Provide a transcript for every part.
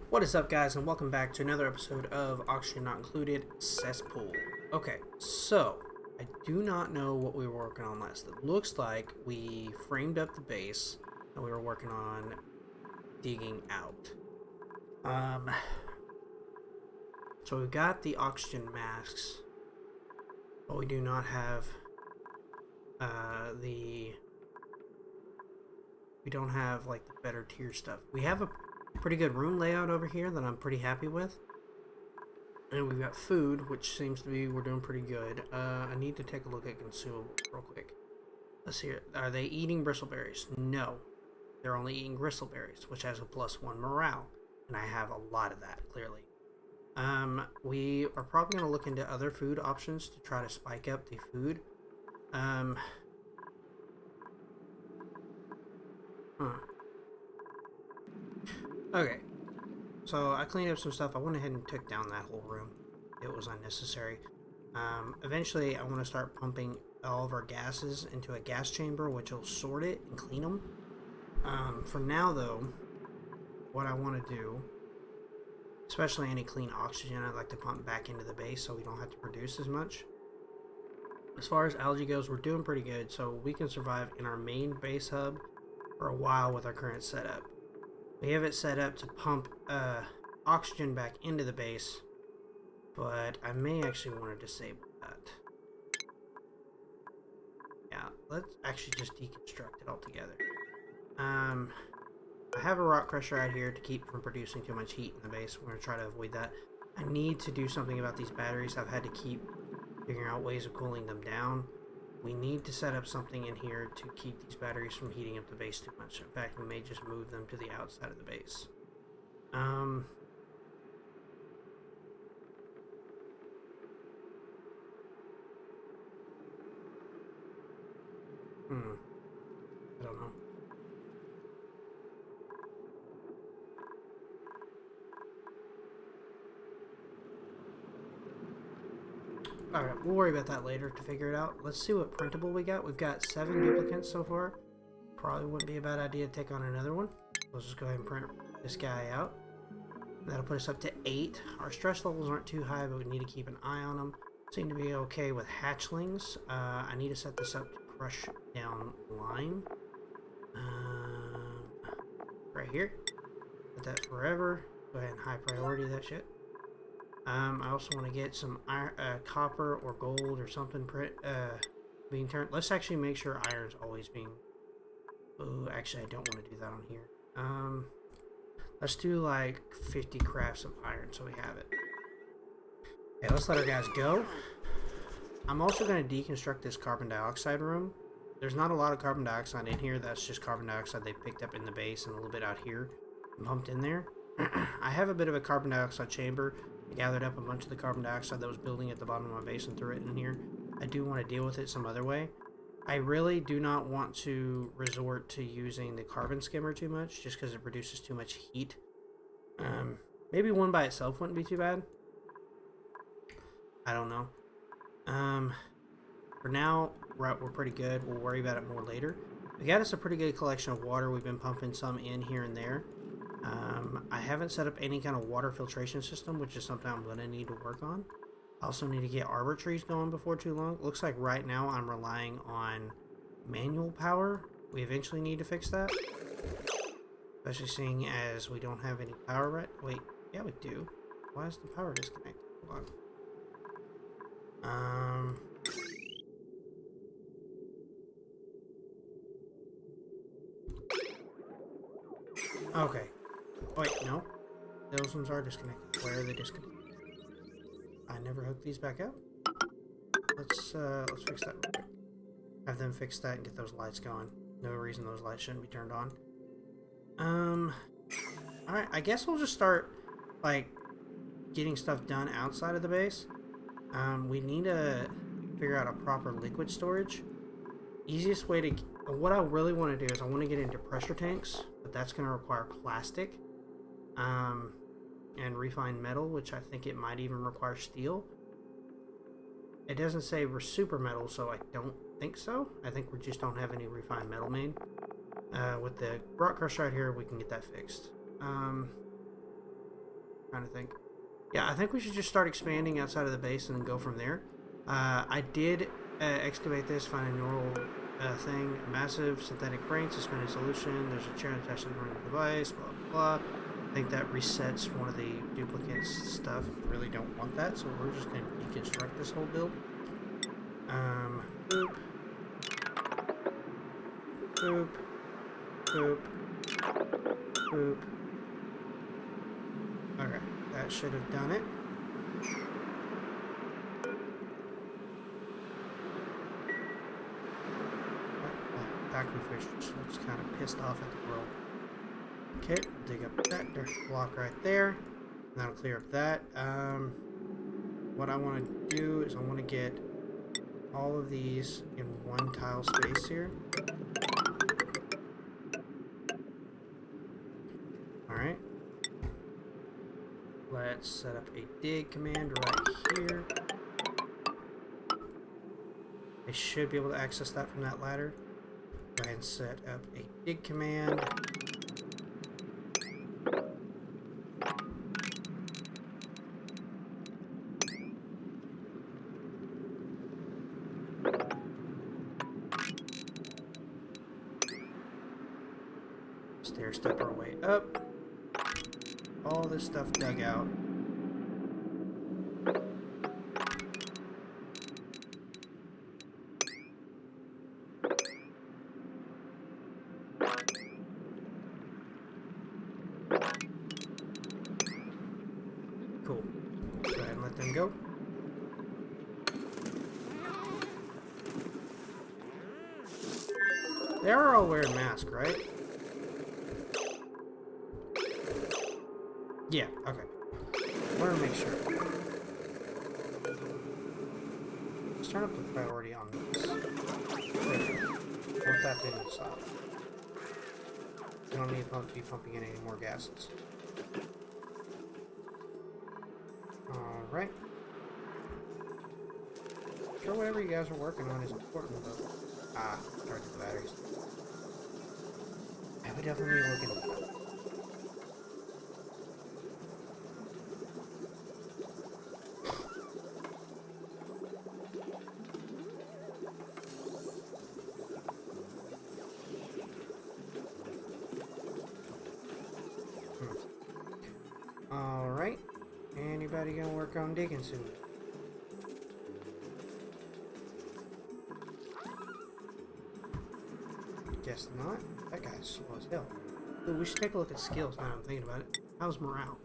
What is up, guys, and welcome back to another episode of Oxygen Not Included Cesspool. Okay, so I do not know what we were working on last. It looks like we framed up the base and we were working on digging out. Um, so we've got the oxygen masks, but we do not have we don't have like the better tier stuff. We have a pretty good room layout over here that I'm pretty happy with. And we've got food, which seems to be we're doing pretty good. I need to take a look at consumables real quick. Let's see. Are they eating bristleberries? No. They're only eating gristleberries, which has a +1 morale. And I have a lot of that, clearly. We are probably going to look into other food options to try to spike up the food. Okay. So I cleaned up some stuff. I went ahead and took down that whole room. It was unnecessary. Eventually, I want to start pumping all of our gases into a gas chamber, which will sort it and clean them. For now, though, what I want to do, especially any clean oxygen, I'd like to pump back into the base so we don't have to produce as much. As far as algae goes, we're doing pretty good, so we can survive in our main base hub for a while with our current setup. We have it set up to pump oxygen back into the base, but I may actually want to disable that. Yeah, let's actually just deconstruct it altogether. I have a rock crusher out here to keep from producing too much heat in the base. We're going to try to avoid that. I need to do something about these batteries. I've had to keep figuring out ways of cooling them down. We need to set up something in here to keep these batteries from heating up the base too much. In fact, we may just move them to the outside of the base. I don't know. Alright, we'll worry about that later to figure it out. Let's see what printable we got. We've got 7 duplicates so far. Probably wouldn't be a bad idea to take on another one. Let's just go ahead and print this guy out. That'll put us up to 8. Our stress levels aren't too high, but we need to keep an eye on them. Seem to be okay with hatchlings. I need to set this up to crush down lime. Right here. Put that forever. Go ahead and high priority that shit. I also want to get some iron, copper or gold or something being turned. Let's actually make sure iron's always being... Oh, actually, I don't want to do that on here. Let's do like 50 crafts of iron so we have it. Okay, let's let our guys go. I'm also going to deconstruct this carbon dioxide room. There's not a lot of carbon dioxide in here. That's just carbon dioxide they picked up in the base and a little bit out here and pumped in there. I have a bit of a carbon dioxide chamber. I gathered up a bunch of the carbon dioxide that was building at the bottom of my base and threw it in here. I do want to deal with it some other way. I really do not want to resort to using the carbon skimmer too much, just because it produces too much heat. Maybe one by itself wouldn't be too bad. I don't know. For now, we're pretty good. We'll worry about it more later. We got us a pretty good collection of water. We've been pumping some in here and there. I haven't set up any kind of water filtration system, which is something I'm going to need to work on. I also need to get arbor trees going before too long. Looks like right now I'm relying on manual power. We eventually need to fix that. Especially seeing as we don't have any power right. Wait, yeah we do. Why is the power disconnected? Hold on. Okay. Wait, no. Those ones are disconnected. Where are they disconnected? I never hooked these back up. Let's fix that real quick. Have them fix that and get those lights going. No reason those lights shouldn't be turned on. Alright, I guess we'll just start, like, getting stuff done outside of the base. We need to figure out a proper liquid storage. Easiest way to... What I really want to do is I want to get into pressure tanks, but that's going to require plastic. And refined metal, which I think it might even require steel. It doesn't say we're super metal, so I don't think so. I think we just don't have any refined metal made. With the rock crusher right here, we can get that fixed. trying to think. Yeah, I think we should just start expanding outside of the base and then go from there. I did excavate this, find a neural thing, a massive synthetic brain, suspended solution. There's a chair attached to the running device, blah, blah, blah. I think that resets one of the duplicates stuff. We really don't want that, so we're just going to deconstruct this whole build. Boop. Boop. Boop. Boop. Okay, that should have done it. Vacuum fish looks kind of pissed off at the world. Okay, dig up that block right there. And that'll clear up that. What I want to do is I want to get all of these in one tile space here. Alright. Let's set up a dig command right here. I should be able to access that from that ladder. Go ahead and set up a dig command. Stair step our way up. All this stuff dug out. Cool. Go ahead and let them go. They are all wearing masks, right? Yeah, okay. I want to make sure. Let's turn up the priority on this. There we go. Want that thing to stop. We don't need to be pumping in any more gases. Alright. Sure, whatever you guys are working on is important, though. Ah, charge the batteries. Yeah, we definitely need to look into that. Alright. Anybody gonna work on digging soon? Guess not. That guy's slow as hell. Ooh, we should take a look at skills now I'm thinking about it. How's morale?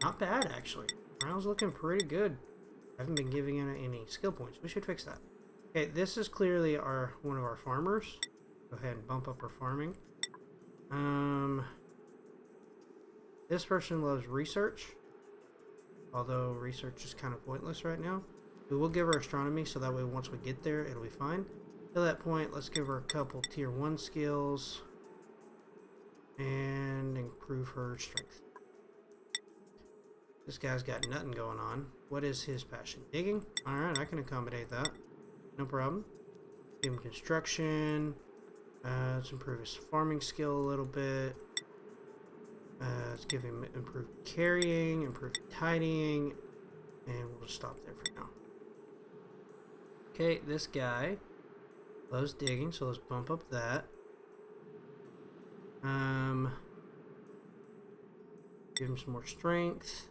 Not bad, actually. Morale's looking pretty good. I haven't been giving it any skill points. We should fix that. Okay, this is clearly one of our farmers. Go ahead and bump up our farming. This person loves research, although research is kind of pointless right now. We will give her astronomy, so that way once we get there, it'll be fine. Till that point, let's give her a couple tier 1 skills and improve her strength. This guy's got nothing going on. What is his passion? Digging? Alright, I can accommodate that. No problem. Give him construction. Let's improve his farming skill a little bit. Let's give him improved carrying, improved tidying, and we'll just stop there for now. Okay, this guy loves digging, so let's bump up that. Give him some more strength.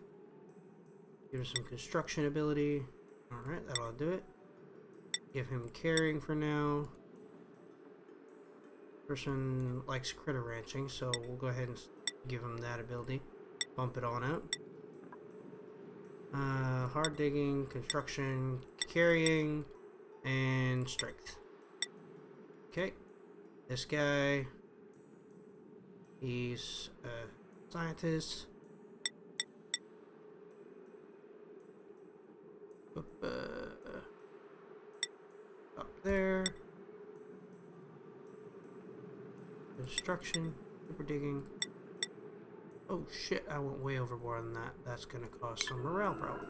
Give him some construction ability. Alright, that'll do it. Give him carrying for now. Person likes critter ranching, so we'll go ahead and give him that ability. Bump it on out. Hard digging, construction, carrying, and strength. Okay. This guy, he's a scientist. Up there. Construction, super digging. Oh shit, I went way overboard on that. That's gonna cause some morale problem.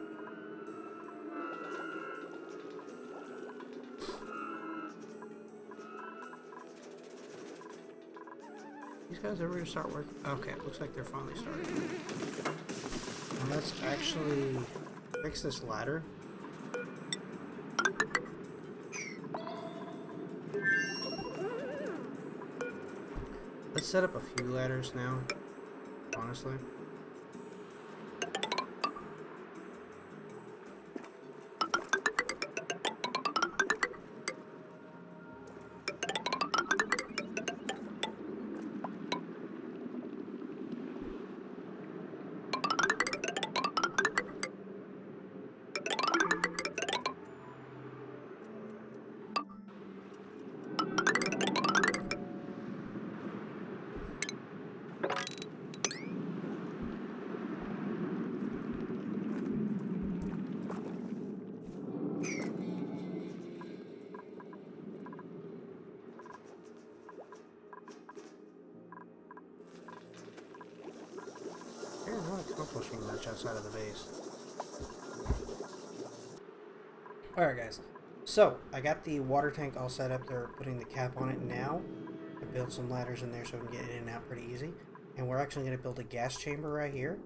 These guys ever gonna start working? Okay, looks like they're finally starting. Well, let's actually fix this ladder. Let's set up a few ladders now, honestly. They're not accomplishing much outside of the base. Alright guys, so I got the water tank all set up. They're putting the cap on it now. I built some ladders in there so we can get in and out pretty easy. And we're actually going to build a gas chamber right here.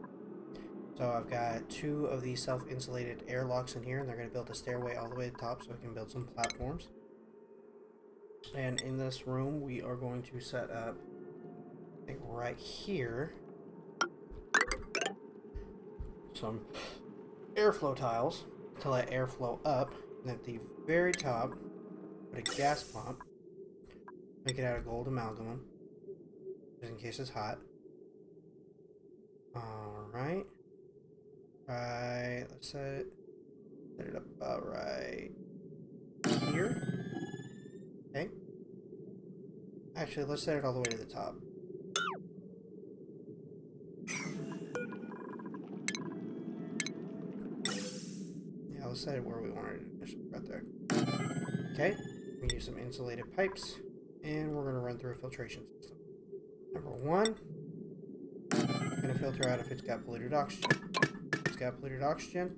So I've got 2 of these self-insulated airlocks in here, and they're going to build a stairway all the way to the top so we can build some platforms. And in this room, we are going to set up, I think right here, some airflow tiles to let air flow up, and at the very top, put a gas pump, make it out of gold amalgam, just in case it's hot. Alright. Right, let's set it up about right here. Okay. Actually, let's set it all the way to the top. Yeah, let's set it where we wanted it, right there. Okay, we use some insulated pipes, and we're going to run through a filtration system. Number 1, I'm going to filter out if it's got polluted oxygen. If it's got polluted oxygen,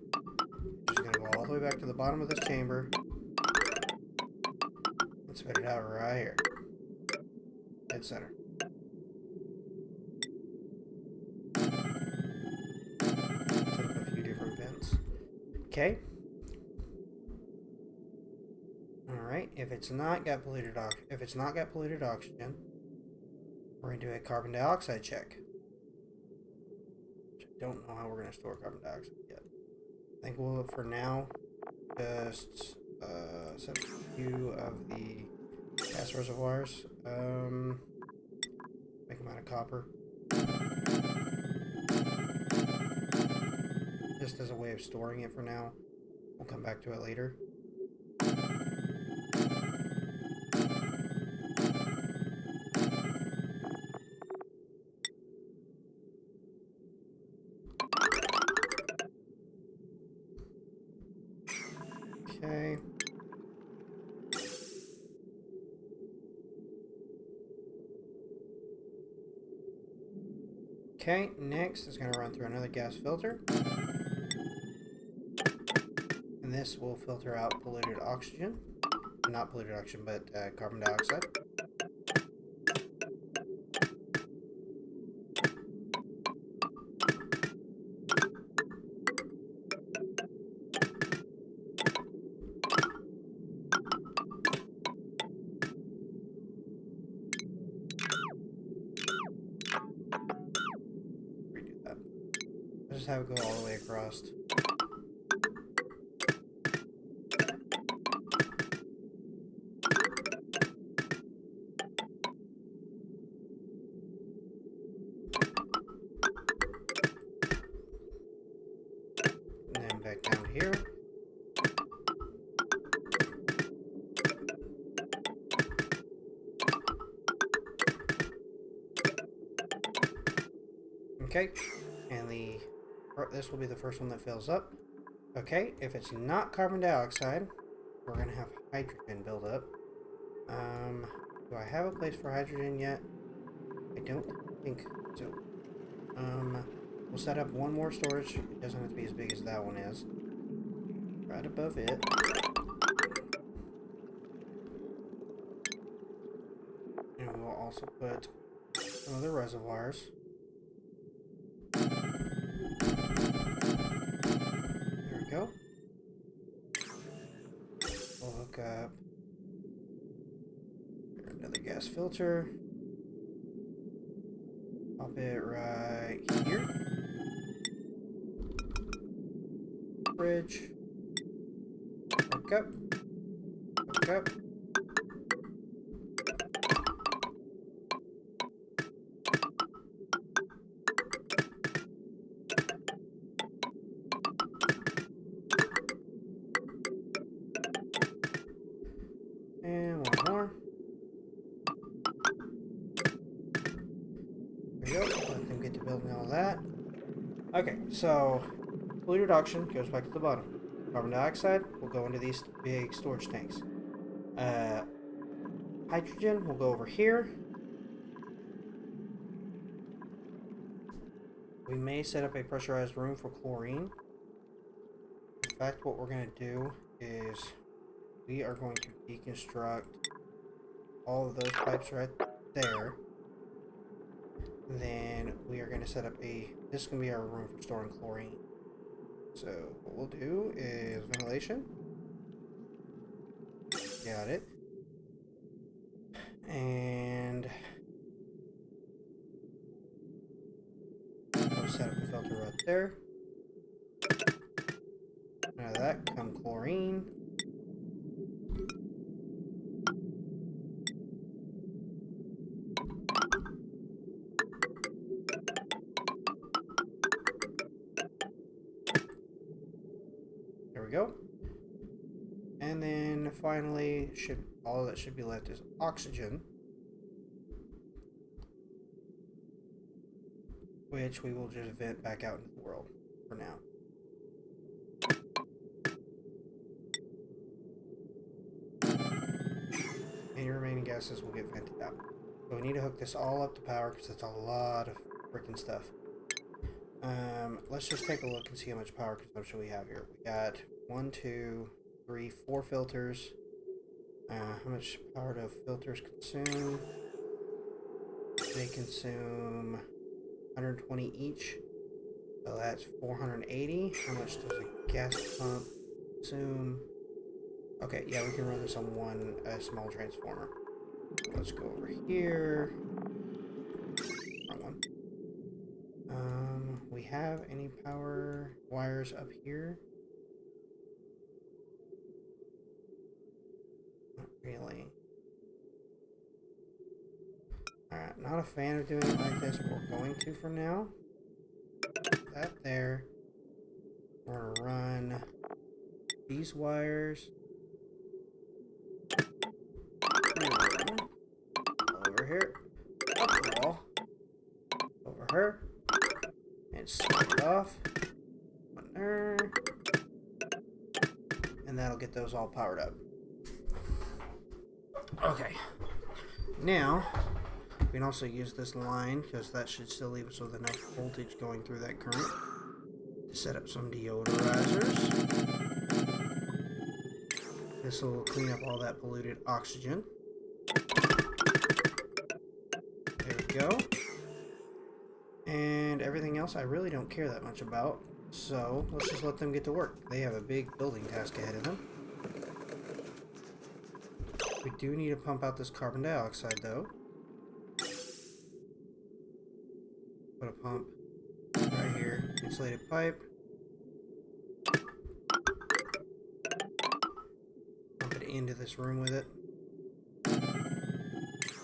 it's just going to go all the way back to the bottom of this chamber. Let's spit it out right here. Dead center. Set up a few different vents. Okay. Alright, if it's not got polluted oxygen, we're going to do a carbon dioxide check. Which I don't know how we're going to store carbon dioxide yet. I think we'll, for now, just set up a few of the gas reservoirs. Make them out of copper. Just as a way of storing it for now. We'll come back to it later. Okay. Okay, next is going to run through another gas filter. And this will filter out polluted oxygen. Not polluted oxygen, but carbon dioxide. Redo that. I'll just have it go all the way across. And then back down here. Okay, and this will be the first one that fills up. Okay, if it's not carbon dioxide, we're gonna have hydrogen build up. Do I have a place for hydrogen yet? I don't think so. We'll set up one more storage. It doesn't have to be as big as that one is. Right above it. And we'll also put some other reservoirs. go. We'll hook up another gas filter. Pop it right here. Fridge. Hook up. Hook up. And one more. There we go. Let them get to building all that. Okay, so polluted oxygen goes back to the bottom. Carbon dioxide will go into these big storage tanks. Hydrogen will go over here. We may set up a pressurized room for chlorine. In fact, what we're going to do is we are going to deconstruct all of those pipes right there. Then we are going to set up this is going to be our room for storing chlorine. So what we'll do is ventilation. Got it. And we'll set up a filter right there. Out of that come chlorine. There we go. And then finally, all that should be left is oxygen, which we will just vent back out into the world for now. Any remaining gases will get vented out. So we need to hook this all up to power because it's a lot of freaking stuff. Let's just take a look and see how much power consumption we have here. We got 1, 2, 3, 4 filters. How much power do filters consume? They consume 120 each. So that's 480. How much does a gas pump consume? Okay, yeah, we can run this on one small transformer. Let's go over here. Wrong one. We have any power wires up here? Not really. Alright, not a fan of doing it like this, but we're going to for now. That there. We're gonna run these wires over here, up the wall, over her, and snap it off. One there, and that'll get those all powered up. Okay, now we can also use this line because that should still leave us with enough voltage going through that current to set up some deodorizers. This will clean up all that polluted oxygen. There we go. And everything else I really don't care that much about. So let's just let them get to work. They have a big building task ahead of them. We do need to pump out this carbon dioxide though. Put a pump right here. Insulated pipe. Into this room with it.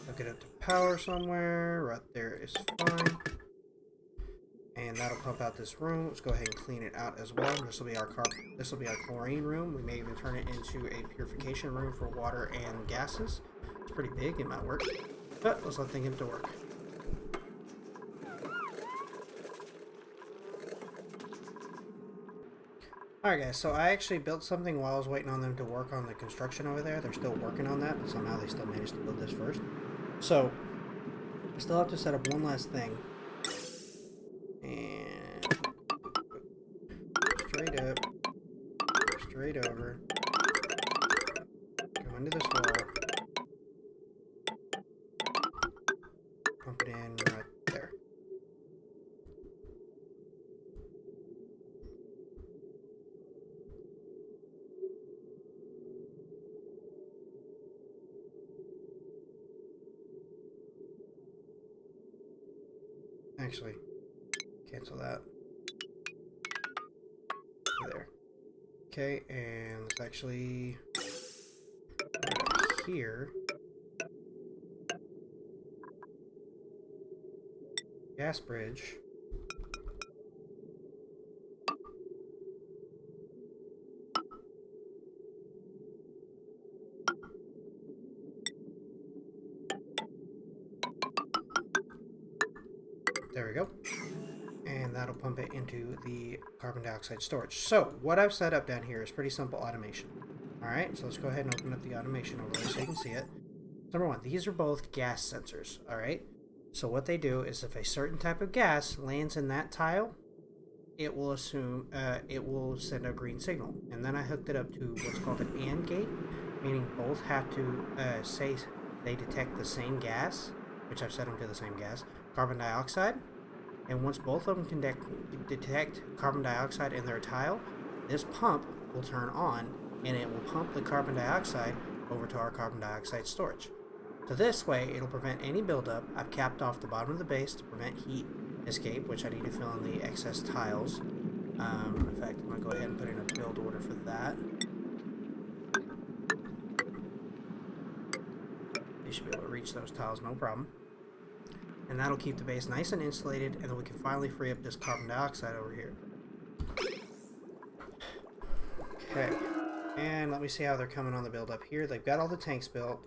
Hook it up to power somewhere. Right there is fine. And that'll pump out this room. Let's go ahead and clean it out as well. This will be our chlorine room. We may even turn it into a purification room for water and gases. It's pretty big, it might work. But let's let them get to work. Alright guys, so I actually built something while I was waiting on them to work on the construction over there. They're still working on that, but somehow they still managed to build this first. So, I still have to set up one last thing. And straight up, straight over, go into this wall, pump it in right there. Actually, cancel that. There. Okay, and let's actually right here. Gas bridge. There we go. And that'll pump it into the carbon dioxide storage. So, what I've set up down here is pretty simple automation. Alright, so let's go ahead and open up the automation overlay so you can see it. Number one, these are both gas sensors, alright? So what they do is if a certain type of gas lands in that tile, it will send a green signal. And then I hooked it up to what's called an AND gate, meaning both have to say they detect the same gas, which I've set them to the same gas, carbon dioxide. And once both of them can detect carbon dioxide in their tile, this pump will turn on and it will pump the carbon dioxide over to our carbon dioxide storage. So this way, it'll prevent any buildup. I've capped off the bottom of the base to prevent heat escape, which I need to fill in the excess tiles. In fact, I'm going to go ahead and put in a build order for that. You should be able to reach those tiles, no problem. And that'll keep the base nice and insulated, and then we can finally free up this carbon dioxide over here. Okay, and let me see how they're coming on the build up here. They've got all the tanks built,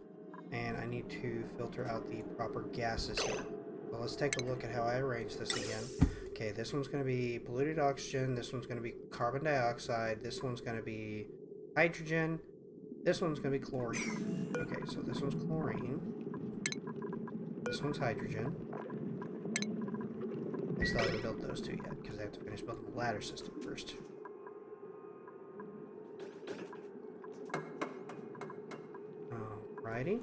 and I need to filter out the proper gases here. So let's take a look at how I arrange this again. Okay, this one's going to be polluted oxygen, this one's going to be carbon dioxide, this one's going to be hydrogen, this one's going to be chlorine. Okay, so this one's chlorine, this one's hydrogen. I still haven't built those two yet, because I have to finish building the ladder system first. Alrighty.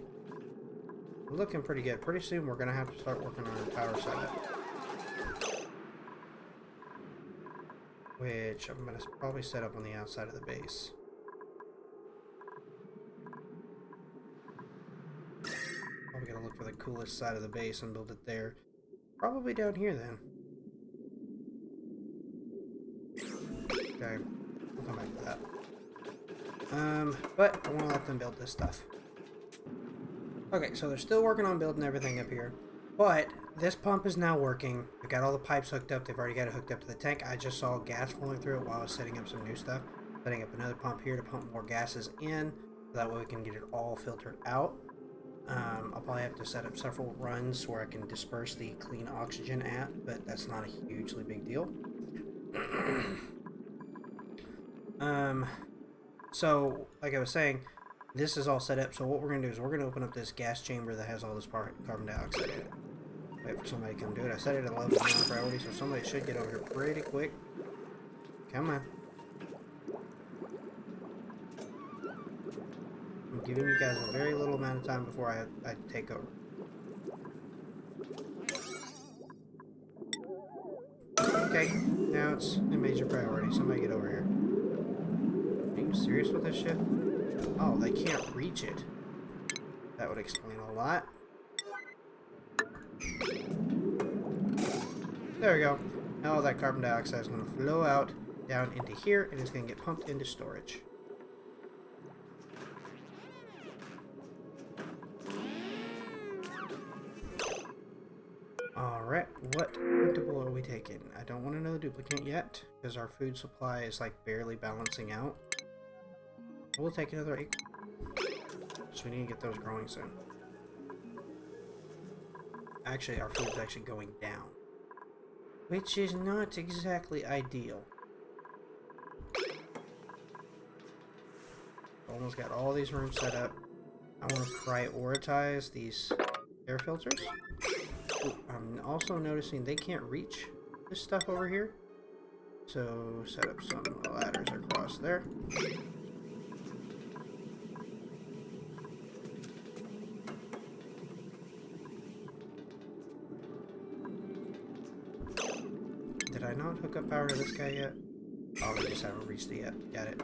Looking pretty good. Pretty soon we're going to have to start working on our power setup. Which I'm going to probably set up on the outside of the base. Probably going to look for the coolest side of the base and build it there. Probably down here then. Okay, we'll come back to that. But I want to let them build this stuff. Okay, so they're still working on building everything up here. But this pump is now working. They've got all the pipes hooked up. They've already got it hooked up to the tank. I just saw gas flowing through it while I was setting up some new stuff. Setting up another pump here to pump more gases in. So that way we can get it all filtered out. I'll probably have to set up several runs where I can disperse the clean oxygen at, but that's not a hugely big deal. So, like I was saying, this is all set up. So what we're going to do is we're going to open up this gas chamber that has all this carbon dioxide in it. Wait for somebody to come do it. I set it at level 1 priority, so somebody should get over here pretty quick. Come on. I'm giving you guys a very little amount of time before I take over. Okay, now it's a major priority. Somebody get over here. Are you serious with this shit? Oh, they can't reach it. That would explain a lot. There we go. Now all that carbon dioxide is going to flow out down into here, and it's going to get pumped into storage. Alright, what printable are we taking? I don't want another duplicate yet, because our food supply is like barely balancing out. We'll take another 8. So we need to get those growing soon. Actually, our food's actually going down. Which is not exactly ideal. Almost got all these rooms set up. I want to prioritize these air filters. Ooh, I'm also noticing they can't reach this stuff over here. So set up some ladders across there. Did I not hook up power to this guy yet? Oh, we just haven't reached it yet. Got it.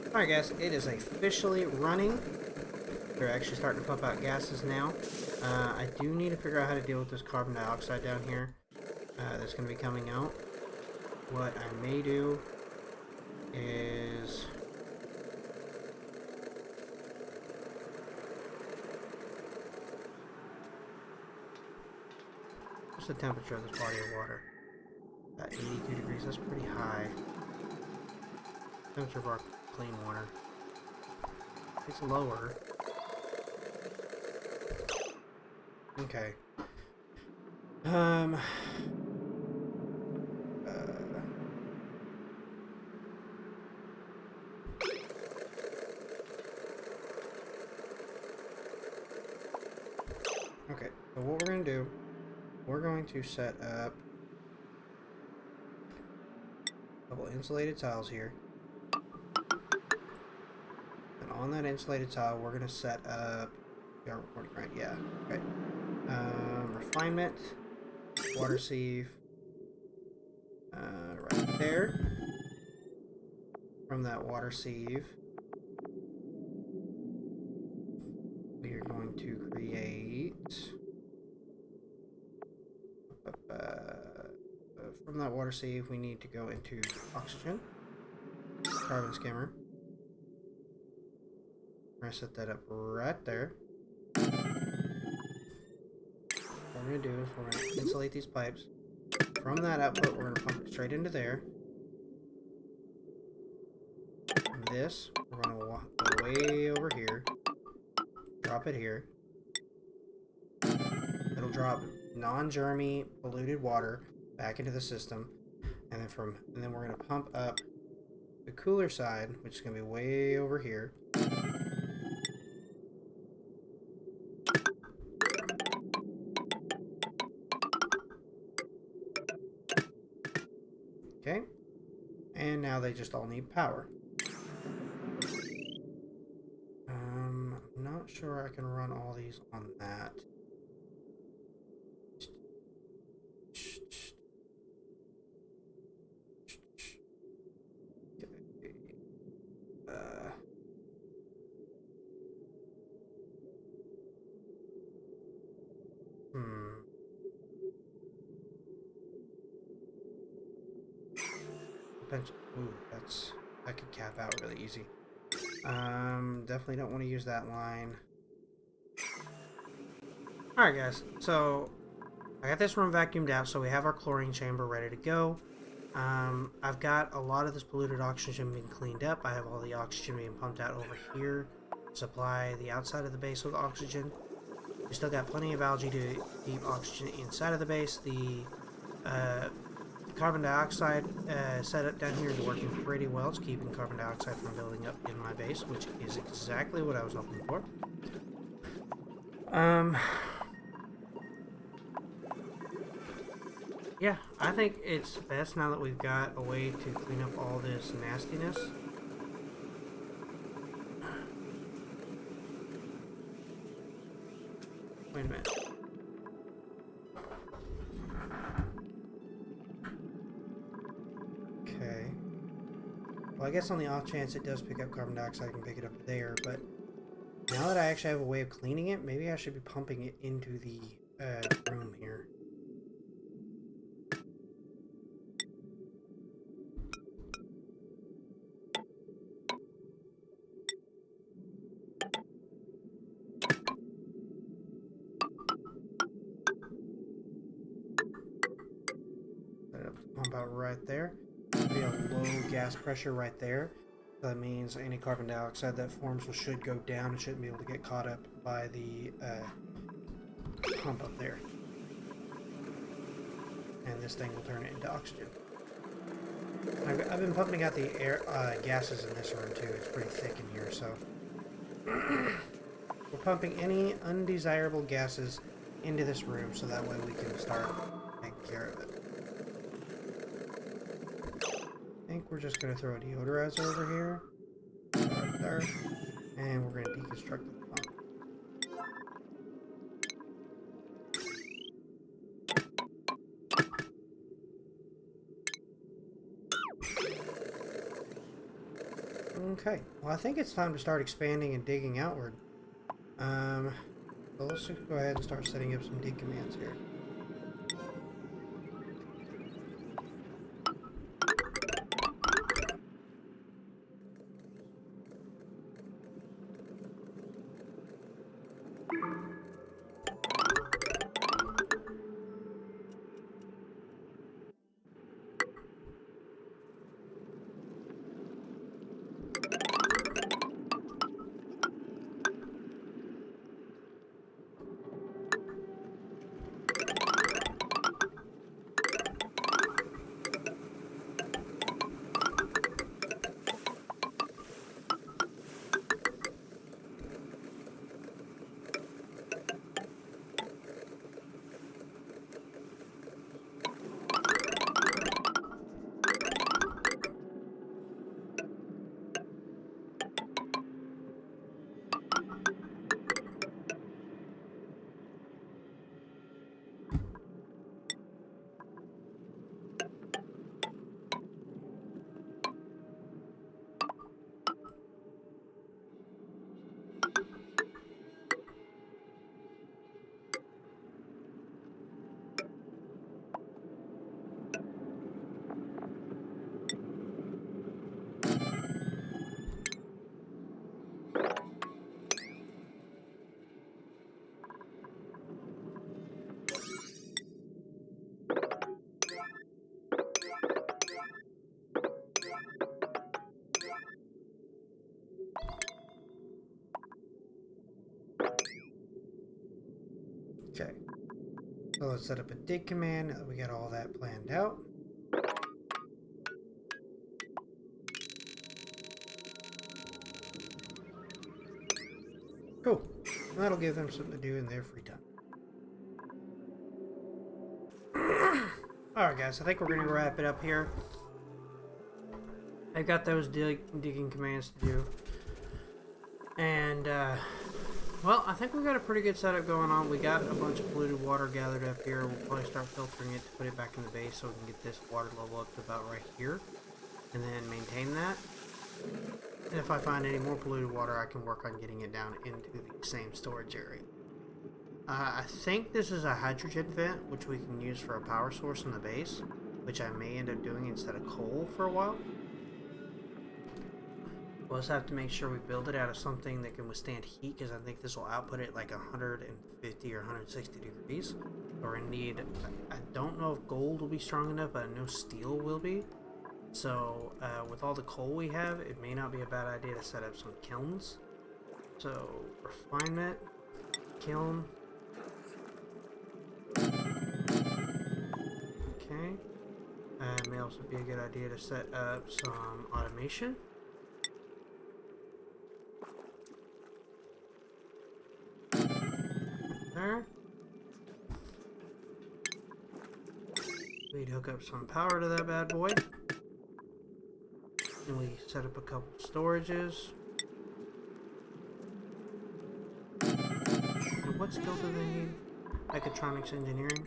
Alright guys, it is officially running. They're actually starting to pump out gases now. I do need to figure out how to deal with this carbon dioxide down here that's going to be coming out. What I may do is... what's the temperature of this body of water? 82 degrees, that's pretty high. Temperature of our clean water. It's lower. Okay. Okay, so what we're going to do, we're going to set up a couple insulated tiles here. And on that insulated tile, we're going to set up, we are recording, right? Yeah, okay. Refinement, water sieve, right there. From that water sieve, we are going to create, from that water sieve, we need to go into oxygen, carbon skimmer. We're going to set that up right there. What we're going to do is we're going to insulate these pipes. From that output, we're going to pump it straight into there. This, we're going to walk way over here. Drop it here. It'll drop non-germy polluted water back into the system. And then we're going to pump up the cooler side, which is going to be way over here. Okay, and now they just all need power. I'm not sure I can run all these on that. Ooh, that could cap out really easy. Definitely don't want to use that line. Alright guys, so I got this room vacuumed out, so we have our chlorine chamber ready to go. I've got a lot of this polluted oxygen being cleaned up. I have all the oxygen being pumped out over here to supply the outside of the base with oxygen. We still got plenty of algae to keep oxygen inside of the base. The carbon dioxide setup down here is working pretty well. It's keeping carbon dioxide from building up in my base, which is exactly what I was hoping for. Yeah, I think it's best now that we've got a way to clean up all this nastiness. Wait a minute. Okay. Well, I guess on the off chance it does pick up carbon dioxide, I can pick it up there, but now that I actually have a way of cleaning it, maybe I should be pumping it into the room here. Pump out right there. Be a low gas pressure right there. So that means any carbon dioxide that forms should go down and shouldn't be able to get caught up by the pump up there. And this thing will turn it into oxygen. I've been pumping out the air gases in this room too. It's pretty thick in here, so we're pumping any undesirable gases into this room so that way we can start taking care of it. I think we're just going to throw a deodorizer over here, right there, and we're going to deconstruct the pump. Okay, well I think it's time to start expanding and digging outward. Um, so let's just go ahead and start setting up some dig commands here. Okay, so let's set up a dig command now that we got all that planned out. Cool. And that'll give them something to do in their free time. Alright guys, I think we're going to wrap it up here. I've got those digging commands to do. And, well, I think we got a pretty good setup going on. We got a bunch of polluted water gathered up here. We'll probably start filtering it to put it back in the base so we can get this water level up to about right here. And then maintain that. And if I find any more polluted water, I can work on getting it down into the same storage area. I think this is a hydrogen vent, which we can use for a power source in the base, which I may end up doing instead of coal for a while. We'll just have to make sure we build it out of something that can withstand heat, because I think this will output it like 150 or 160 degrees. Or indeed, I don't know if gold will be strong enough, but I know steel will be. So, with all the coal we have, it may not be a bad idea to set up some kilns. So, refinement, kiln. Okay. It may also be a good idea to set up some automation. There. We'd hook up some power to that bad boy. And we set up a couple storages. And what skill do they need? Mechatronics engineering.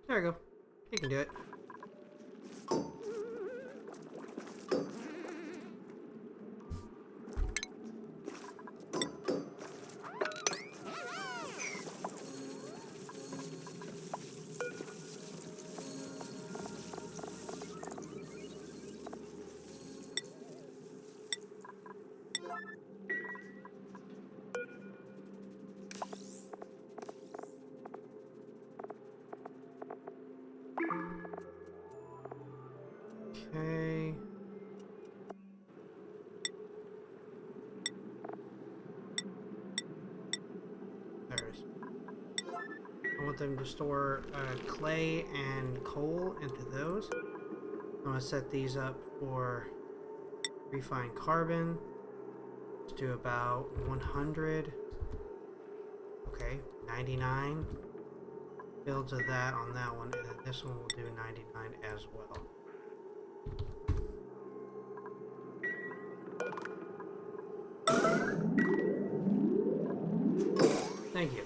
There we go. You can do it. Okay. There it is. I want them to store clay and coal into those. I'm going to set these up for refined carbon. Let's do about 100. Okay, 99. Builds of that on that one, and then this one will do 99 as well. Thank you.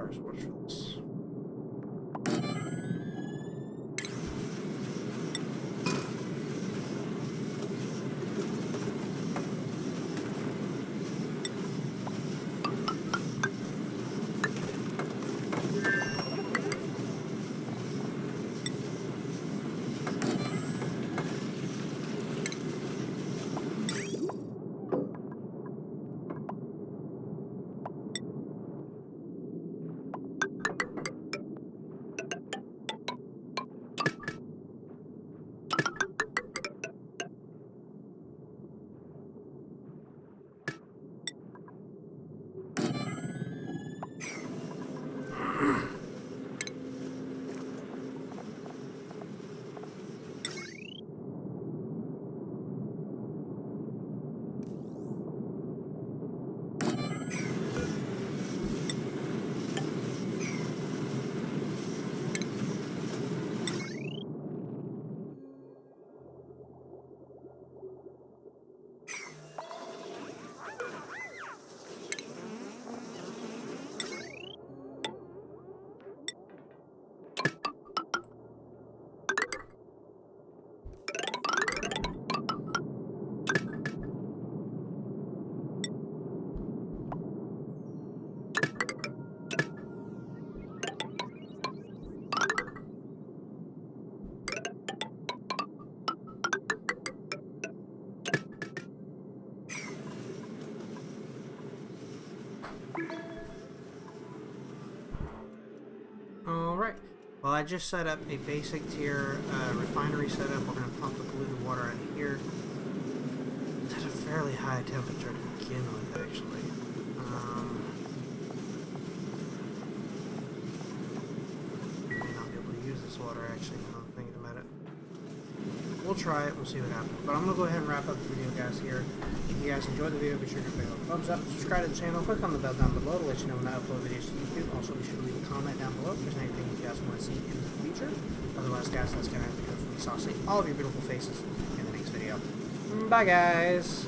Alright, so watch for this. Alright, well I just set up a basic tier refinery setup. We're going to pump the polluted water out of here. It's at a fairly high temperature to begin with, actually. I may not be able to use this water, actually, now I'm thinking about it. We'll try it, we'll see what happens. But I'm going to go ahead and wrap up the video, guys, here. If you guys enjoyed the video, be sure to give it a thumbs up, subscribe to the channel, click on the bell down below to let you know when I upload videos to YouTube. Also, be sure to leave a comment down below if there's anything you guys want to see in the future. Otherwise, guys, that's going to have to go for me. So I'll see all of your beautiful faces in the next video. Bye, guys!